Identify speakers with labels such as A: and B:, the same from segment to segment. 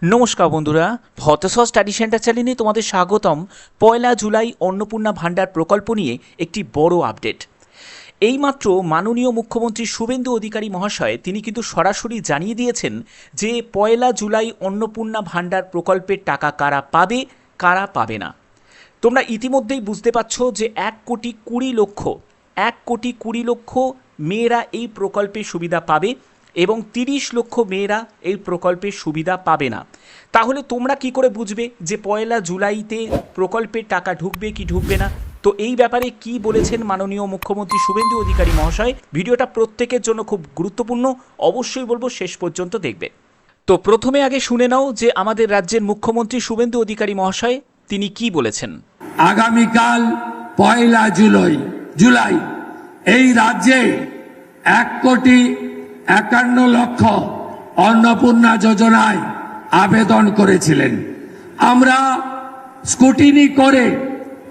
A: নমস্কার বন্ধুরা, হতসহ study centre চ্যানেলে তোমাদের স্বাগতম। 1 জুলাই অন্নপূর্ণা ভাণ্ডার প্রকল্প নিয়ে একটি বড় আপডেট। এইমাত্র মাননীয় মুখ্যমন্ত্রী শুভেন্দু অধিকারী মহাশয় তিনি কিন্তু সরাসরি জানিয়ে দিয়েছেন যে 1 জুলাই অন্নপূর্ণা ভাণ্ডার প্রকল্পের টাকা কারা পাবে কারা পাবে না। তোমরা ইতিমধ্যেই বুঝতে পারছো যে 1,20,00,000 মেয়েরা এই প্রকল্পের সুবিধা পাবে এবং 30 লক্ষ মেয়েরা এই প্রকল্পের সুবিধা পাবে না। তাহলে তোমরা কি করে বুঝবে যে 1 জুলাইতে প্রকল্পের টাকা ঢুকবে কি ঢুকবে না? তো এই ব্যাপারে কি বলেছেন মাননীয় মুখ্যমন্ত্রী শুভেন্দু অধিকারী মহাশয়, ভিডিওটা প্রত্যেকের জন্য খুব গুরুত্বপূর্ণ, অবশ্যই বলবো শেষ পর্যন্ত দেখবে। তো প্রথমে আগে শুনে নাও যে আমাদের রাজ্যের মুখ্যমন্ত্রী শুভেন্দু অধিকারী মহাশয় তিনি কি বলেছেন।
B: আগামীকাল 1 জুলাই এই রাজ্যে 1,51,00,000 অন্নপূর্ণা যোজনায় আবেদন করেছিলেন। আমরা স্কুটিনি করে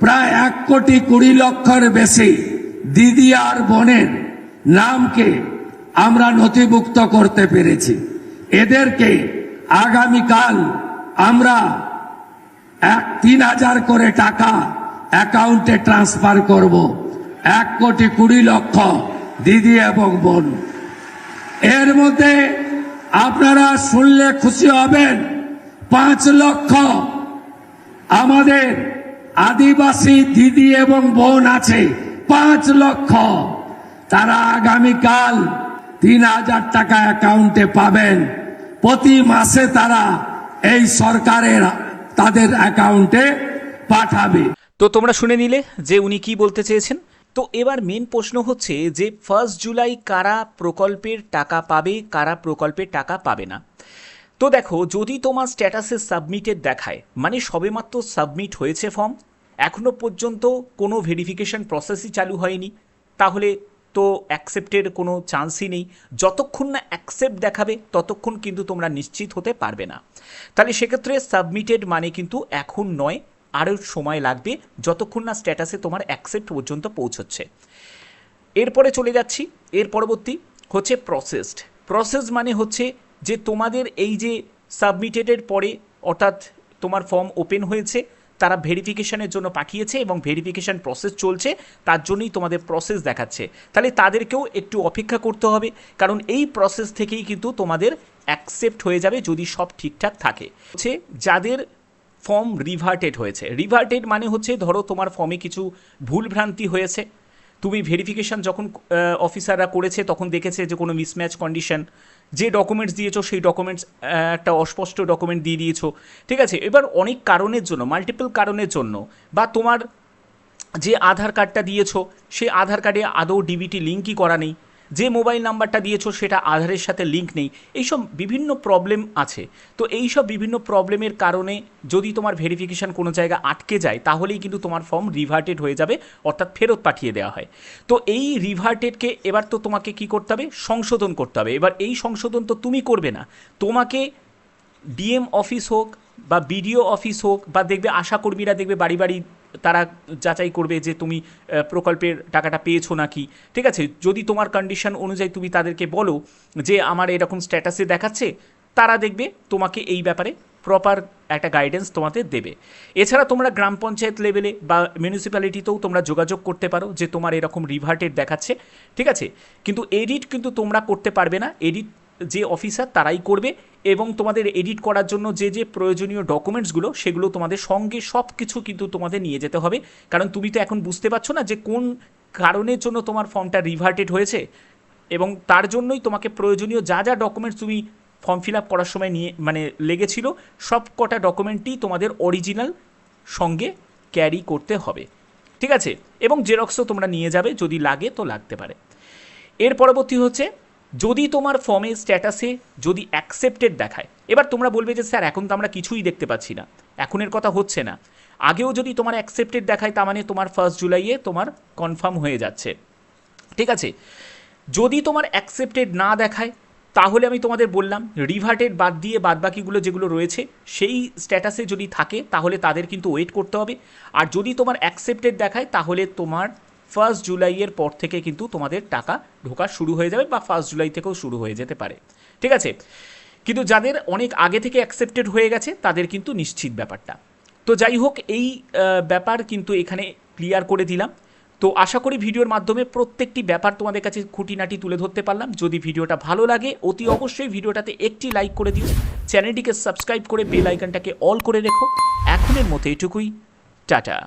B: প্রায় 1,20,00,000-এর বেশি দিদি আর বোনের নামকে আমরা নথিভুক্ত করতে পেরেছি। এদেরকে আগামীকাল আমরা 3,000 করে টাকা অ্যাকাউন্টে ট্রান্সফার করব। 1,20,00,000 দিদি এবং বোন। এর মধ্যে আপনারা শুনলে খুশি হবেন, 5 লক্ষ আমাদের আদিবাসী দিদি এবং বোন আছে, 5 লক্ষ। তারা আগামীকাল 3,000 টাকা অ্যাকাউন্টে পাবেন। প্রতি মাসে তারা এই সরকারের তাদের অ্যাকাউন্টে পাঠাবে।
A: তো তোমরা শুনে নিলে যে উনি কি বলতে চেয়েছেন। তো এবার মেন প্রশ্ন হচ্ছে যে 1 জুলাই কারা প্রকল্পের টাকা পাবে কারা প্রকল্পের টাকা পাবে না। তো দেখো, যদি তোমার স্ট্যাটাসে সাবমিটেড দেখায়, মানে সবেমাত্র সাবমিট হয়েছে ফর্ম, এখনো পর্যন্ত কোনো ভেরিফিকেশন প্রসেসই চালু হয়নি, তাহলে তো অ্যাকসেপ্টের কোনো চান্সই নেই। যতক্ষণ না অ্যাকসেপ্ট দেখাবে ততক্ষণ কিন্তু তোমরা নিশ্চিত হতে পারবে না। তাহলে সেক্ষেত্রে সাবমিটেড মানে কিন্তু এখন নয়, আরও সময় লাগবে যতক্ষণ না স্ট্যাটাসে তোমার অ্যাকসেপ্ট পর্যন্ত পৌঁছচ্ছে। এরপরে চলে যাচ্ছি, এর পরবর্তী হচ্ছে প্রসেস মানে হচ্ছে যে তোমাদের এই যে সাবমিটেডের পরে, অর্থাৎ তোমার ফর্ম ওপেন হয়েছে, তারা ভেরিফিকেশনের জন্য পাঠিয়েছে এবং ভেরিফিকেশন প্রসেস চলছে, তার জন্যই তোমাদের প্রসেস দেখাচ্ছে। তাহলে তাদেরকেও একটু অপেক্ষা করতে হবে, কারণ এই প্রসেস থেকেই কিন্তু তোমাদের অ্যাকসেপ্ট হয়ে যাবে যদি সব ঠিকঠাক থাকে। হচ্ছে যাদের ফর্ম রিভার্টেড হয়েছে, রিভার্টেড মানে হচ্ছে ধরো তোমার ফর্মে কিছু ভুলভ্রান্তি হয়েছে, তুমি ভেরিফিকেশান যখন অফিসাররা করেছে তখন দেখেছে যে কোনো মিসম্যাচ কন্ডিশন, যে ডকুমেন্টস দিয়েছো সেই ডকুমেন্টস একটা অস্পষ্ট ডকুমেন্ট দিয়ে দিয়েছো, ঠিক আছে। এবার অনেক কারণের জন্য, মাল্টিপল কারণের জন্য, বা তোমার যে আধার কার্ডটা দিয়েছো সেই আধার কার্ডে আদৌ ডিবিটি লিঙ্কই করা নেই, যে মোবাইল নাম্বারটা দিয়েছো সেটা আধারের সাথে লিঙ্ক নেই, এইসব বিভিন্ন প্রবলেম আছে। তো এইসব বিভিন্ন প্রবলেমের কারণে যদি তোমার ভেরিফিকেশান কোনো জায়গায় আটকে যায় তাহলেই কিন্তু তোমার ফর্ম রিভার্টেড হয়ে যাবে, অর্থাৎ ফেরত পাঠিয়ে দেওয়া হয়। তো এই রিভার্টেডকে এবার তো তোমাকে কি করতে হবে, সংশোধন করতে হবে। এবার এই সংশোধন তো তুমি করবে না, তোমাকে ডিএম অফিস হোক বা বিডিও অফিস হোক, বা দেখবে আশাকর্মীরা দেখবে বাড়ি বাড়ি তারা যাচাই করবে যে তুমি প্রকল্পের টাকাটা পেয়েছো নাকি, ঠিক আছে। যদি তোমার কন্ডিশন অনুযায়ী তুমি তাদেরকে বলো যে আমার এরকম স্ট্যাটাসে দেখাচ্ছে, তারা দেখবে তোমাকে এই ব্যাপারে প্রপার একটা গাইডেন্স তোমাদের দেবে। এছাড়া তোমরা গ্রাম পঞ্চায়েত লেভেলে বা মিউনিসিপ্যালিটিতেও তোমরা যোগাযোগ করতে পারো যে তোমার এরকম রিভার্টেড দেখাচ্ছে, ঠিক আছে। কিন্তু এডিট কিন্তু তোমরা করতে পারবে না, এডিট যে অফিসার তারাই করবে। এবং তোমাদের এডিট করার জন্য যে যে প্রয়োজনীয় ডকুমেন্টসগুলো সেগুলো তোমাদের সঙ্গে সব কিছু কিন্তু তোমাদের নিয়ে যেতে হবে, কারণ তুমি তো এখন বুঝতে পারছো না যে কোন কারণের জন্য তোমার ফর্মটা রিভার্টেড হয়েছে, এবং তার জন্যই তোমাকে প্রয়োজনীয় যা যা ডকুমেন্টস তুমি ফর্ম ফিল আপ করার সময় নিয়ে মানে লেগেছিল সব কটা ডকুমেন্টই তোমাদের অরিজিনাল সঙ্গে ক্যারি করতে হবে, ঠিক আছে। এবং জেরক্সও তোমরা নিয়ে যাবে, যদি লাগে তো লাগতে পারে। এর পরবর্তী হচ্ছে, যদি তোমার ফর্মে স্ট্যাটাসে যদি অ্যাকসেপ্টেড দেখায়, এবার তোমরা বলবে যে স্যার এখন তো আমরা কিছুই দেখতে পাচ্ছি না, এখনের কথা হচ্ছে না। আগেও যদি তোমার অ্যাকসেপ্টেড দেখায় তার মানে তোমার 1 জুলাইয়ে তোমার কনফার্ম হয়ে যাচ্ছে, ঠিক আছে। যদি তোমার অ্যাকসেপ্টেড না দেখায় তাহলে আমি তোমাদের বললাম রিভার্টেড বাদ দিয়ে বাদবাকিগুলো যেগুলো রয়েছে সেই স্ট্যাটাসে যদি থাকে তাহলে তাদের কিন্তু ওয়েট করতে হবে। আর যদি তোমার অ্যাকসেপ্টেড দেখায় তাহলে তোমার 1 জুলাইয়ের পর থেকে কিন্তু তোমাদের টাকা ঢোকা শুরু হয়ে যাবে, বা 1 জুলাই থেকেও শুরু হয়ে যেতে পারে, ঠিক আছে। কিন্তু যাদের অনেক আগে থেকে অ্যাকসেপ্টেড হয়ে গেছে তাদের কিন্তু নিশ্চিত ব্যাপারটা। তো যাই হোক, এই ব্যাপার কিন্তু এখানে ক্লিয়ার করে দিলাম। তো আশা করি ভিডিওর মাধ্যমে প্রত্যেকটি ব্যাপার তোমাদের কাছে খুঁটিনাটি তুলে ধরতে পারলাম। যদি ভিডিওটা ভালো লাগে অতি অবশ্যই ভিডিওটাতে একটি লাইক করে দিও, চ্যানেলটিকে সাবস্ক্রাইব করে বেল আইকনটাকে অল করে রেখো। এখনের মতো এটুকুই, টাটা।